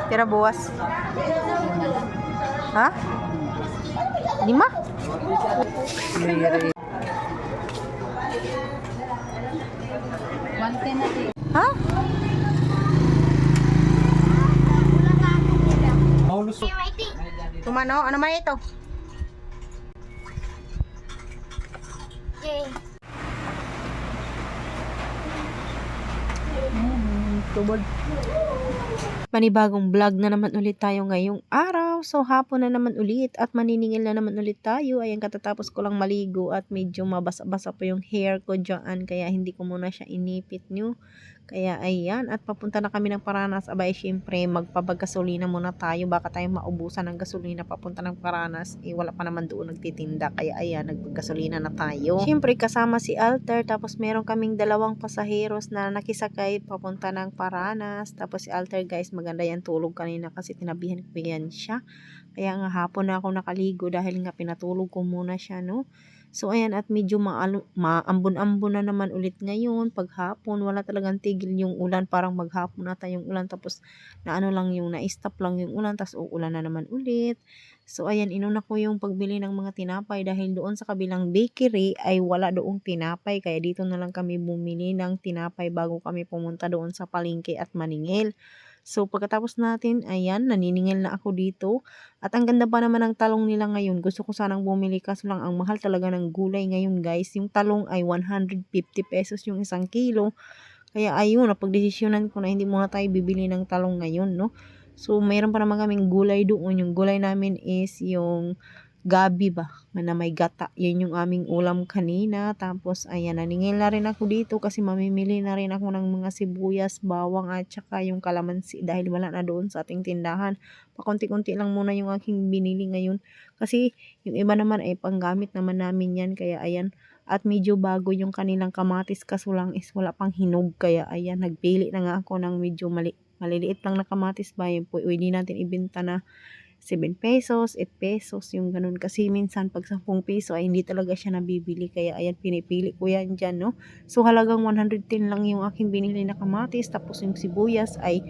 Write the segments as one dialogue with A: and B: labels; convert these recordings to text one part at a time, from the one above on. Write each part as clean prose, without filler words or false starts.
A: Tira buwas. Ha? 5? Mary.
B: 110 natin.
A: Ha? Tumano? Ano man ito? Tubod. Panibagong vlog na naman ulit tayo ngayong araw. So hapon na naman ulit at maniningil na naman ulit tayo. Ayan, katatapos ko lang maligo at medyo mabasa-basa po yung hair ko dyan. Kaya hindi ko muna siya inipit nyo. Kaya ayan, at papunta na kami ng Paranas. Abay, syempre magpapagasolina muna tayo. Baka tayo maubusan ng gasolina papunta ng Paranas. Eh wala pa naman doon nagtitinda. Kaya ayan, nagpagasolina na tayo. Syempre kasama si Alter. Tapos meron kaming 2 pasaheros na nakisakay papunta ng Paranas. Tapos si Alter, guys, maganda yan tulog kanina kasi tinabihan ko yan siya. Kaya nga hapon na ako nakaligo dahil nga pinatulog ko muna siya, no? So ayan, at medyo maambon-ambon na naman ulit ngayon. Paghapon, wala talagang tigil yung ulan. Parang maghapon na tayong ulan. Tapos na ano lang yung na-stop lang yung ulan. Tapos uulan na naman ulit. So ayan, inuna ko yung pagbili ng mga tinapay dahil doon sa kabilang bakery ay wala doong tinapay. Kaya dito na lang kami bumili ng tinapay bago kami pumunta doon sa palengke at maningil. So pagkatapos natin, ayan, naniningil na ako dito. At ang ganda pa naman ng talong nila ngayon. Gusto ko sanang bumili kaso lang ang mahal talaga ng gulay ngayon, guys. Yung talong ay 150 pesos yung 1 kilo. Kaya ayun, napagdesisyonan ko na hindi muna tayo bibili ng talong ngayon, no? So mayroon pa naman kaming gulay doon. Yung gulay namin is yung gabi ba, na may gata. Yun yung aming ulam kanina. Tapos ayan, naningil na rin ako dito kasi mamimili na rin ako ng mga sibuyas, bawang at saka yung kalamansi dahil wala na doon sa ating tindahan. Pakunti-kunti lang muna yung aking binili ngayon kasi yung iba naman ay panggamit naman namin yan. Kaya ayan, at medyo bago yung kanilang kamatis kaso lang is wala pang hinog. Kaya ayan, nagpili na nga ako ng medyo maliliit lang na kamatis ba yun. Pwede natin ibenta na 7 pesos, 8 pesos, yung ganun. Kasi minsan pag 10 piso ay hindi talaga siya nabibili. Kaya ayan, pinipili ko yan dyan, no? So halagang 110 lang yung aking binili na kamatis. Tapos yung sibuyas ay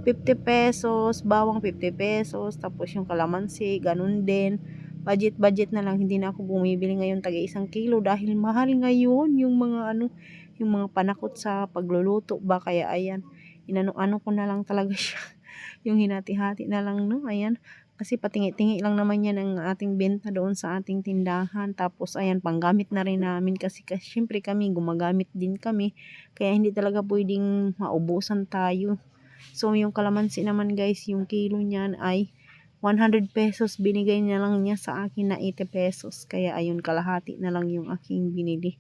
A: 50 pesos, bawang 50 pesos, tapos yung kalamansi, ganun din. Budget na lang, hindi na ako bumibili ngayon taga 1 kilo dahil mahal ngayon yung mga yung mga panakot sa pagluluto ba. Kaya ayan, inano-ano ko na lang talaga siya. Yung hinati-hati na lang, no? Ayan. Kasi patingi-tingi lang naman yan ang ating benta doon sa ating tindahan. Tapos ayan, panggamit na rin namin kasi syempre kami, gumagamit din kami. Kaya hindi talaga pwedeng maubusan tayo. So yung kalamansi naman, guys, yung kilo niyan ay 100 pesos. Binigay niya lang niya sa akin na 80 pesos. Kaya ayun, kalahati na lang yung aking binili.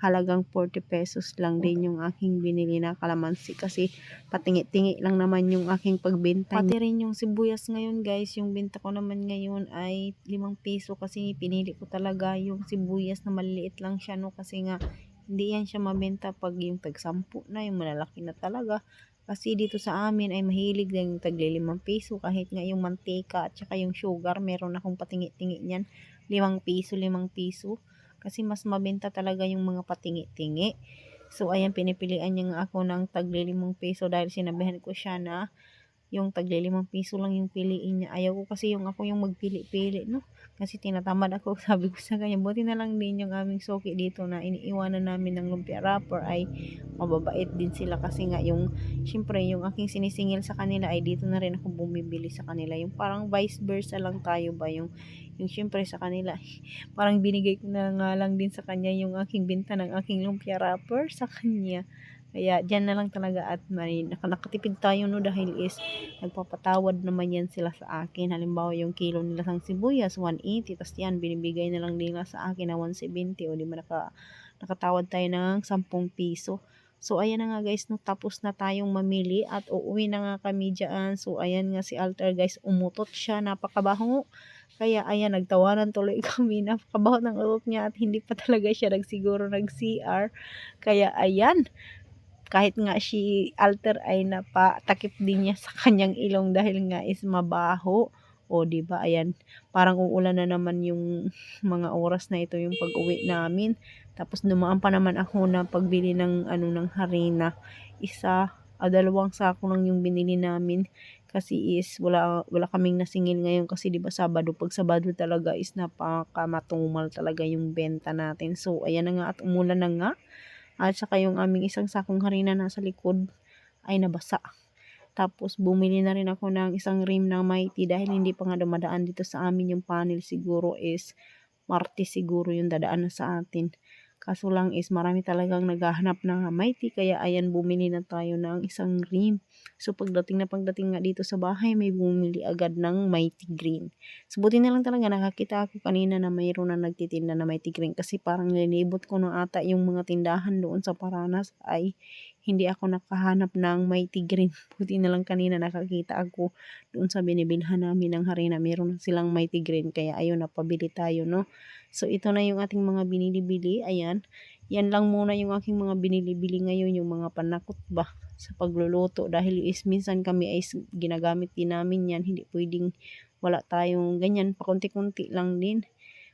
A: Halagang 40 pesos lang din yung aking binili na kalamansi kasi patingi-tingi lang naman yung aking pagbenta. Pati rin yung sibuyas ngayon, guys, yung benta ko naman ngayon ay 5 piso kasi pinili ko talaga yung sibuyas na maliliit lang siya, no? Kasi nga hindi yan siya mabenta pag yung tag-10 na, yung malalaki na talaga. Kasi dito sa amin ay mahilig din yung tagli 5 piso kahit nga yung mantika at saka yung sugar meron akong patingi-tingi niyan 5 piso, 5 piso. Kasi mas mabenta talaga yung mga patingi-tingi. So ayan, pinipilian niya nga ako ng tagli 5 piso dahil sinabihan ko siya na yung tagli 5 piso lang yung piliin niya. Ayaw ko kasi yung ako yung magpili-pili, no? Kasi tinatamad ako. Sabi ko sa kanya, buti na lang din yung aming suki dito na iniiwanan namin ng lumpia wrapper ay mababait din sila kasi nga yung syempre yung aking sinisingil sa kanila ay dito na rin ako bumibili sa kanila. Yung parang vice versa lang tayo ba, yung syempre sa kanila parang binigay ko na nga lang din sa kanya yung aking binta ng aking lumpia wrapper sa kanya. Kaya dyan na lang talaga at nakatipid tayo, no, dahil is nagpapatawad naman yan sila sa akin. Halimbawa yung kilo nila sang sibuyas 180, tapos yan binibigay na lang nila sa akin na 170, o di ba nakatawad tayo ng 10 piso. So ayan na nga, guys, no, tapos na tayong mamili at uuwi na nga kami dyan. So ayan nga si Alter, guys, umutot siya, napakabaho. Kaya ayan, nagtawanan tuloy kami, napakabaho ng utot niya at hindi pa talaga siya siguro nag-CR. Kaya ayan, kahit nga si Alter ay napatakip din niya sa kanyang ilong dahil nga is mabaho. O di ba, ayan, parang uulan na naman yung mga oras na ito yung pag-uwi namin. Tapos dumaan pa naman ako na pagbili ng ng harina. 2 sako lang yung binili namin Kasi is wala kaming nasingil ngayon kasi 'di ba Sabado, 'pag Sabado talaga is napakamatumal talaga yung benta natin. So ayan na nga at umulan na nga at saka yung aming isang sakong harina nasa likod ay nabasa. Tapos bumili na rin ako ng isang rim ng Mighty dahil hindi pa nga dumadaan dito sa amin yung panel, siguro is Martes siguro yung dadaan na sa atin. Kaso lang is marami talagang naghahanap ng Mighty kaya ayan bumili na tayo ng isang rim. So pagdating nga dito sa bahay may bumili agad ng Mighty Green. So buti na lang talaga nakakita ako kanina na mayroon na nagtitinda na Mighty Green kasi parang nilibot ko na ata yung mga tindahan doon sa Paranas ay hindi ako nakahanap ng Mighty Green. Buti na lang kanina nakakita ako doon sa binibilhan namin ng harina. Meron silang Mighty Green kaya ayun napabili tayo, no. So ito na yung ating mga binili-bili. Ayan. Yan lang muna yung aking mga binili-bili ngayon, yung mga panakot ba sa pagluluto dahil is minsan kami ay ginagamit din namin yan. Hindi pwedeng wala tayong ganyan, pakunti-kunti lang din.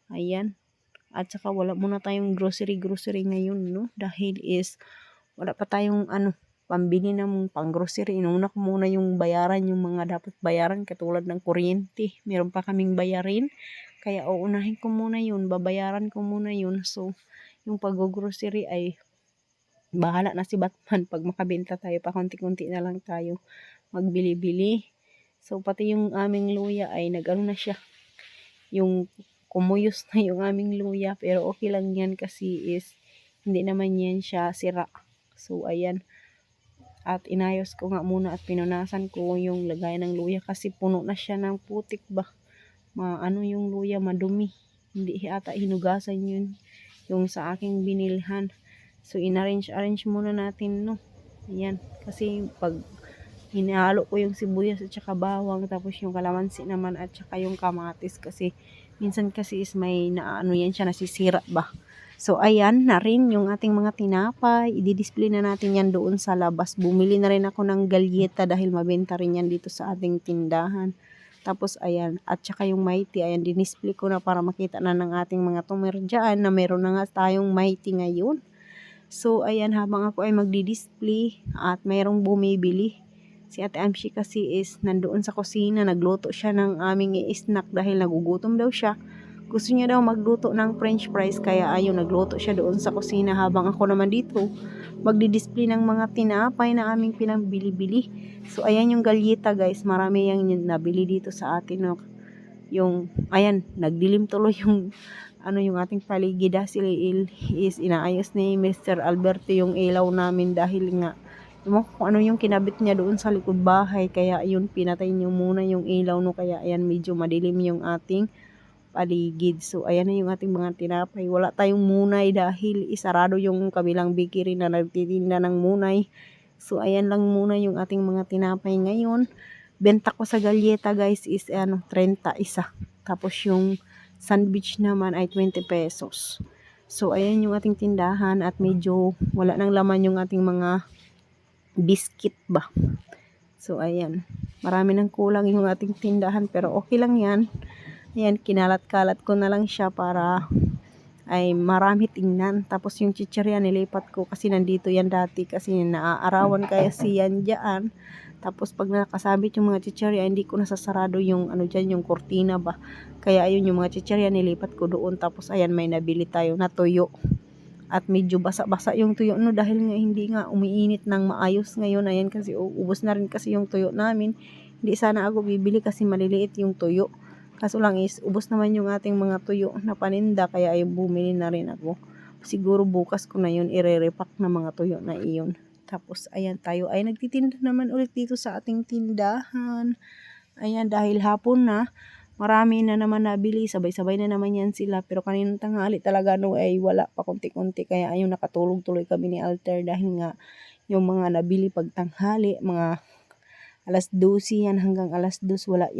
A: Ayan. At saka wala muna tayong grocery ngayon, no, dahil is wala pa tayong pambili ng pang-grocery. Inuna ko muna yung bayaran, yung mga dapat bayaran katulad ng kuryente. Meron pa kaming bayarin. Kaya uunahin ko muna yun, babayaran ko muna yun. So, yung pag-grocery ay bahala na si Batman pag makabenta tayo. Pakunti-kunti na lang tayo magbili-bili. So, pati yung aming luya ay nag-ano na siya. Yung kumuyos na yung aming luya. Pero okay lang yan kasi is hindi naman yan siya sira. So, ayan. At inayos ko nga muna at pinunasan ko yung lagay ng luya kasi puno na siya ng putik ba. Yung luya madumi. Hindi ata hinugasan yun yung sa aking binilhan. So inarrange muna natin, no. Ayan. Kasi pag hinalo ko yung sibuyas at saka bawang tapos yung kalamansi naman at saka yung kamatis kasi minsan kasi is may yan siya nasisira ba. So ayan na rin yung ating mga tinapay. I-display na natin yan doon sa labas. Bumili na rin ako ng galyeta dahil mabenta rin yan dito sa ating tindahan. Tapos ayan, at saka yung Mighty, ayan, dinisplay ko na para makita na ng ating mga tumer dyan na meron na nga tayong Mighty ngayon. So ayan, habang ako ay magdi-display at mayroong bumibili. Si Ate Amshi kasi is nandoon sa kusina, nagluto siya ng aming i-snack dahil nagugutom daw siya. Gusto niya daw magluto ng french fries kaya ayun, nagluto siya doon sa kusina habang ako naman dito magdi-display ng mga tinapay na aming pinambili-bili. So ayan yung galyeta guys, marami yung nabili dito sa atin, no. Yung ayan, nagdilim tuloy yung yung ating paligid dahil is inaayos ni Mr. Alberto yung ilaw namin dahil nga kung ano yung kinabit niya doon sa likod bahay kaya ayun pinatay niyo muna yung ilaw, no, kaya ayan medyo madilim yung ating paligid. So ayan na yung ating mga tinapay. Wala tayong munay dahil isarado yung kabilang bakery na nagtitinda ng munay. So ayan lang muna yung ating mga tinapay ngayon. Benta ko sa galyeta guys is 30 isa. Tapos yung sandwich naman ay 20 pesos. So ayan yung ating tindahan at medyo wala nang laman yung ating mga biscuit ba. So ayan, marami nang kulang yung ating tindahan pero okay lang yan. Ayan, kinalat-kalat ko na lang siya para ay marami tingnan. Tapos yung chichirya nilipat ko kasi nandito yan dati kasi naaarawan kaya siyan dyan. Tapos pag nakasabit yung mga chichirya, hindi ko nasasarado yung dyan, yung kortina ba. Kaya ayun yung mga chichirya nilipat ko doon. Tapos ayan, may nabili tayo na tuyo. At medyo basa-basa yung tuyo, no, dahil nga hindi nga umiinit ng maayos ngayon. Ayan kasi ubos na rin kasi yung tuyo namin. Hindi sana ako bibili kasi maliliit yung tuyo. Kaso lang is, ubos naman yung ating mga tuyo na paninda, kaya ay bumili na rin ako. Siguro bukas ko na yun, ire-repack na mga tuyo na iyon. Tapos, ayan, tayo ay nagtitinda naman ulit dito sa ating tindahan. Ayan, dahil hapon na, marami na naman nabili, sabay-sabay na naman yan sila. Pero kaninang tanghali talaga, no, ay wala pa konti-konti. Kaya ayun, nakatulog tuloy kami ni Alter dahil nga, yung mga nabili pag tanghali, mga alas 12 yan hanggang alas 2, wala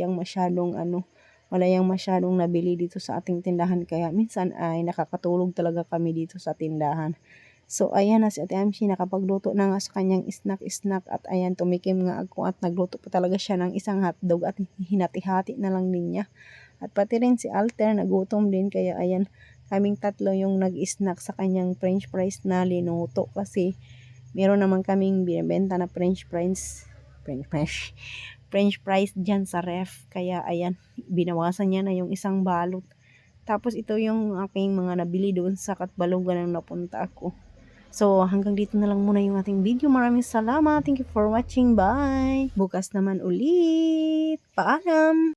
A: yung masyadong nabili dito sa ating tindahan kaya minsan ay nakakatulog talaga kami dito sa tindahan. So ayan na si Ate Amshi nakapagluto na nga sa kanyang snack at ayan tumikim nga ako at nagluto pa talaga siya ng isang hotdog at hinati-hati na lang din niya. At pati rin si Alter nagutom din kaya ayan kaming tatlo yung nag-snack sa kanyang french fries na linuto kasi meron naman kaming binibenta na french French fries dyan sa ref. Kaya ayan, binawasan niya na yung isang balot. Tapos ito yung aking mga nabili doon sa Katbalogan nang napunta ako. So hanggang dito na lang muna yung ating video. Maraming salamat. Thank you for watching. Bye! Bukas naman ulit. Paalam!